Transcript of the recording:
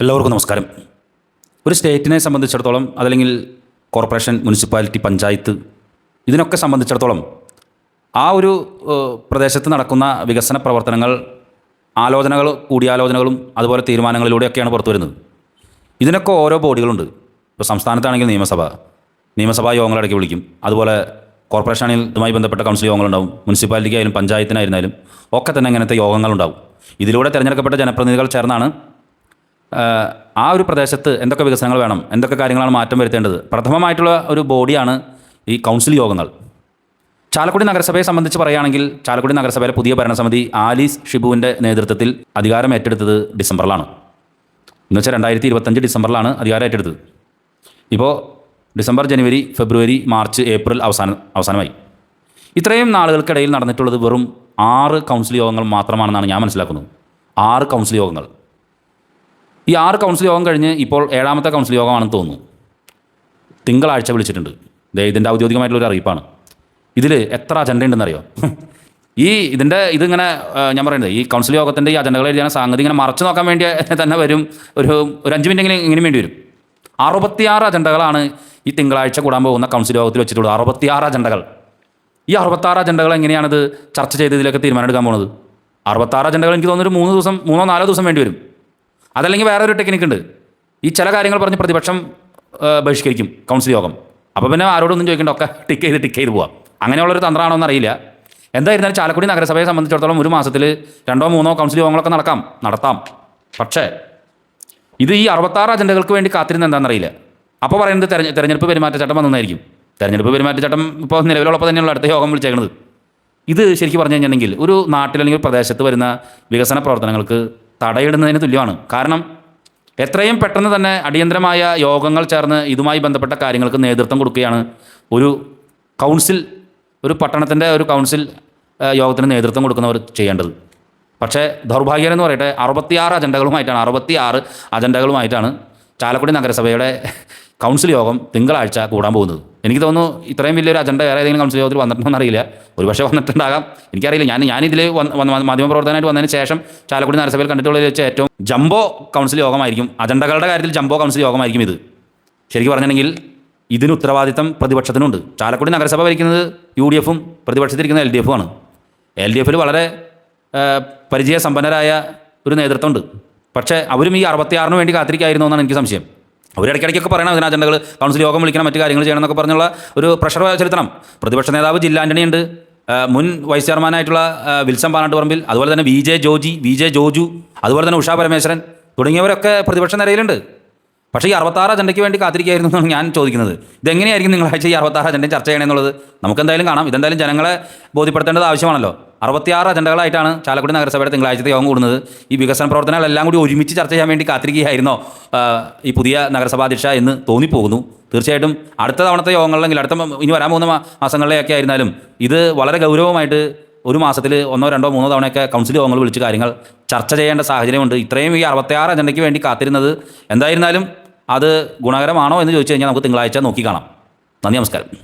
എല്ലാവർക്കും നമസ്കാരം. ഒരു സ്റ്റേറ്റിനെ സംബന്ധിച്ചിടത്തോളം അതല്ലെങ്കിൽ കോർപ്പറേഷൻ, മുനിസിപ്പാലിറ്റി, പഞ്ചായത്ത് ഇതിനൊക്കെ സംബന്ധിച്ചിടത്തോളം ആ ഒരു പ്രദേശത്ത് നടക്കുന്ന വികസന പ്രവർത്തനങ്ങൾ ആലോചനകൾ, കൂടിയാലോചനകളും അതുപോലെ തീരുമാനങ്ങളിലൂടെയൊക്കെയാണ് പുറത്തു വരുന്നത്. ഇതിനൊക്കെ ഓരോ ബോഡികളുണ്ട്. ഇപ്പോൾ സംസ്ഥാനത്താണെങ്കിൽ നിയമസഭാ യോഗങ്ങൾ ഇടയ്ക്ക് വിളിക്കും. അതുപോലെ കോർപ്പറേഷനാണെങ്കിൽ ഇതുമായി ബന്ധപ്പെട്ട കൗൺസിൽ യോഗങ്ങളുണ്ടാവും. മുനിസിപ്പാലിറ്റിക്കായാലും പഞ്ചായത്തിനായിരുന്നാലും ഒക്കെ തന്നെ ഇങ്ങനത്തെ യോഗങ്ങളുണ്ടാവും. ഇതിലൂടെ തിരഞ്ഞെടുക്കപ്പെട്ട ജനപ്രതിനിധികൾ ചേർന്നാണ് ആ ഒരു പ്രദേശത്ത് എന്തൊക്കെ വികസനങ്ങൾ വേണം, എന്തൊക്കെ കാര്യങ്ങളാണ് മാറ്റം വരുത്തേണ്ടത്. പ്രഥമമായിട്ടുള്ള ഒരു ബോഡിയാണ് ഈ കൗൺസിൽ യോഗങ്ങൾ. ചാലക്കുടി നഗരസഭയെ സംബന്ധിച്ച് പറയുകയാണെങ്കിൽ ചാലക്കുടി നഗരസഭയിലെ പുതിയ ഭരണസമിതി ആലീസ് ഷിബുവിൻ്റെ നേതൃത്വത്തിൽ അധികാരം ഏറ്റെടുത്തത് ഡിസംബറിലാണ്. എന്നുവെച്ചാൽ 2025 ഡിസംബറിലാണ് അധികാരം ഏറ്റെടുത്തത്. ഇപ്പോൾ ഡിസംബർ, ജനുവരി, ഫെബ്രുവരി, മാർച്ച്, ഏപ്രിൽ അവസാനമായി. ഇത്രയും നാളുകൾക്കിടയിൽ നടന്നിട്ടുള്ളത് വെറും 6 കൗൺസിൽ യോഗങ്ങൾ മാത്രമാണെന്നാണ് ഞാൻ മനസ്സിലാക്കുന്നത്. 6 കൗൺസിൽ യോഗങ്ങൾ. ഈ 6 കൗൺസിൽ യോഗം കഴിഞ്ഞ് ഇപ്പോൾ 7ാമത്തെ കൗൺസിൽ യോഗമാണെന്ന് തോന്നുന്നു. തിങ്കളാഴ്ച വിളിച്ചിട്ടുണ്ട്. ഇതിൻ്റെ ഔദ്യോഗികമായിട്ടുള്ളൊരു അറിയിപ്പാണ്. ഇതിൽ എത്ര അജണ്ട ഉണ്ടെന്നറിയോ? ഇതിങ്ങനെ ഞാൻ പറയുന്നത് ഈ കൗൺസിൽ യോഗത്തിൻ്റെ ഈ അജണ്ടകൾ എഴുതിയാണ് സംഗതി ഇങ്ങനെ മറച്ചു നോക്കാൻ വേണ്ടി തന്നെ വരും. ഒരു 5 മിനിറ്റ് ഇങ്ങനെ വേണ്ടി വരും. 66 അജണ്ടകളാണ് ഈ തിങ്കളാഴ്ച കൂടാൻ പോകുന്ന കൗൺസിൽ യോഗത്തിൽ വെച്ചിട്ടുള്ളത്. 66 അജണ്ടകൾ. ഈ 66 അജണ്ടകൾ എങ്ങനെയാണിത് ചർച്ച ചെയ്ത് ഇതിലേക്ക് തീരുമാനം എടുക്കാൻ പോകുന്നത്? 66 അജണ്ടകൾ എനിക്ക് തോന്നുന്നു ഒരു 3-4 ദിവസം വേണ്ടി വരും. അതല്ലെങ്കിൽ വേറെ ഒരു ടെക്നിക്ക് ഉണ്ട്. ഈ ചില കാര്യങ്ങൾ പറഞ്ഞ് പ്രതിപക്ഷം ബഹിഷ്കരിക്കും കൗൺസിൽ യോഗം. അപ്പോൾ പിന്നെ ആരോടൊന്നും ചോദിക്കേണ്ട, ഒക്കെ ടിക്ക് ചെയ്ത് പോവാം. അങ്ങനെയുള്ളൊരു തന്ത്രമാണോ എന്നറിയില്ല. എന്തായിരുന്നാലും ചാലക്കുടി നഗരസഭയെ സംബന്ധിച്ചിടത്തോളം ഒരു മാസത്തിൽ 2-3 കൗൺസിൽ യോഗങ്ങളൊക്കെ നടത്താം. പക്ഷേ ഇത് ഈ 66 അജണ്ടകൾക്ക് വേണ്ടി കാത്തിരുന്ന എന്താണെന്നറിയില്ല. അപ്പോൾ പറയുന്നത് തെരഞ്ഞെടുപ്പ് പെരുമാറ്റച്ചട്ടം വന്നതായിരിക്കും. തെരഞ്ഞെടുപ്പ് പെരുമാറ്റച്ചട്ടം ഇപ്പോൾ നിലവിലുള്ളപ്പോൾ തന്നെയുള്ള അടുത്ത യോഗം വിളിച്ചേക്കുന്നത്. ഇത് ശരിക്കും പറഞ്ഞു കഴിഞ്ഞിട്ടുണ്ടെങ്കിൽ ഒരു നാട്ടിൽ അല്ലെങ്കിൽ ഒരു പ്രദേശത്ത് വരുന്ന വികസന പ്രവർത്തനങ്ങൾക്ക് തടയിടുന്നതിന് തുല്യമാണ്. കാരണം എത്രയും പെട്ടെന്ന് തന്നെ അടിയന്തരമായ യോഗങ്ങൾ ചേർന്ന് ഇതുമായി ബന്ധപ്പെട്ട കാര്യങ്ങൾക്ക് നേതൃത്വം കൊടുക്കുകയാണ് ഒരു കൗൺസിൽ, ഒരു പട്ടണത്തിൻ്റെ ഒരു കൗൺസിൽ യോഗത്തിന് നേതൃത്വം കൊടുക്കുന്നവർ ചെയ്യേണ്ടത്. പക്ഷേ ദൗർഭാഗ്യം എന്ന് പറയട്ടെ, 66 അജണ്ടകളുമായിട്ടാണ് ചാലക്കുടി നഗരസഭയുടെ കൗൺസിൽ യോഗം തിങ്കളാഴ്ച കൂടാൻ പോകുന്നത്. എനിക്ക് തോന്നുന്നു ഇത്രയും വലിയൊരു അജണ്ട വേറെ ഏതെങ്കിലും കൗൺസിൽ യോഗത്തിൽ വന്നിട്ടുണ്ടോ അറിയില്ല. ഒരുപക്ഷെ വന്നിട്ടുണ്ടാകാം, എനിക്കറിയില്ല. ഞാനിതിൽ മാധ്യമപ്രവർത്തനമായിട്ട് വന്നതിന് ശേഷം ചാലക്കുടി നഗരസഭയിൽ കണ്ടിട്ടുള്ളതിൽ വെച്ച് ഏറ്റവും ജംബോ കൗൺസിൽ യോഗമായിരിക്കും. അജണ്ടകളുടെ കാര്യത്തിൽ ജംബോ കൗൺസിൽ യോഗമായിരിക്കും ഇത്. ശരിക്കും പറഞ്ഞിട്ടുണ്ടെങ്കിൽ ഇതിന് ഉത്തരവാദിത്തം പ്രതിപക്ഷത്തിനുണ്ട്. ചാലക്കുടി നഗരസഭ ഭരിക്കുന്നത് UDFും പ്രതിപക്ഷത്തിരിക്കുന്ന LDFുമാണ്. LDFിൽ വളരെ പരിചയസമ്പന്നരായ ഒരു നേതൃത്വമുണ്ട്. പക്ഷേ അവരും ഈ 66 വേണ്ടി കാത്തിരിക്കായിരുന്നു എന്നാണ് എനിക്ക് സംശയം. അവരിടയ്ക്കിടയ്ക്കൊക്കെ പറയണം അതിന് അജണ്ടകൾ കൗൺസിൽ യോഗം വിളിക്കണം, മറ്റു കാര്യങ്ങൾ ചെയ്യണം എന്നൊക്കെ പറഞ്ഞുള്ള ഒരു പ്രഷർ ചെലുത്തണം. പ്രതിപക്ഷ നേതാവ് ജില്ലാ ആൻ്റണി ഉണ്ട്, മുൻ വൈസ് ചെയർമാനായിട്ടുള്ള വിൽസൺ പാനാട്ടുപറമ്പിൽ, അതുപോലെ തന്നെ VJ ജോജു, അതുപോലെ തന്നെ ഉഷാ പരമേശ്വരൻ തുടങ്ങിയവരൊക്കെ പ്രതിപക്ഷ നിരയിലുണ്ട്. പക്ഷേ ഈ 66 അജണ്ടയ്ക്ക് വേണ്ടി കാത്തിരിക്കുകയായിരുന്നു എന്നാണ് ഞാൻ ചോദിക്കുന്നത്. ഇതെങ്ങനെയായിരിക്കും നിങ്ങളാഴ്ച ഈ 66 അജണ്ടയും ചർച്ച ചെയ്യണമെന്നുള്ളത് നമുക്കെന്തായാലും കാണാം. ഇതെന്തായാലും ജനങ്ങളെ ബോധ്യപ്പെടുത്തേണ്ടത് ആവശ്യമാണല്ലോ. 66 അജണ്ടകളായിട്ടാണ് ചാലക്കുടി നഗരസഭയുടെ തിങ്കളാഴ്ചത്തെ യോഗം കൂടുന്നത്. ഈ വികസന പ്രവർത്തനങ്ങളെല്ലാം കൂടി ഒരുമിച്ച് ചർച്ച ചെയ്യാൻ വേണ്ടി കാത്തിരിക്കുകയായിരുന്നോ ഈ പുതിയ നഗരസഭാധ്യക്ഷ എന്ന് തോന്നിപ്പോകുന്നു. തീർച്ചയായിട്ടും അടുത്ത തവണത്തെ യോഗങ്ങളിലെങ്കിൽ ഇനി വരാൻ പോകുന്ന മാസങ്ങളിലെയൊക്കെ ആയിരുന്നാലും ഇത് വളരെ ഗൗരവമായിട്ട് ഒരു മാസത്തിൽ 1-2-3 തവണയൊക്കെ കൗൺസിൽ യോഗങ്ങൾ വിളിച്ച് കാര്യങ്ങൾ ചർച്ച ചെയ്യേണ്ട സാഹചര്യമുണ്ട്. ഇത്രയും ഈ 66 അജണ്ടയ്ക്ക് വേണ്ടി കാത്തിരുന്നത് എന്തായിരുന്നാലും അത് ഗുണകരമാണോ എന്ന് ചോദിച്ചു കഴിഞ്ഞാൽ നമുക്ക് തിങ്കളാഴ്ച നോക്കി കാണാം. നന്ദി, നമസ്കാരം.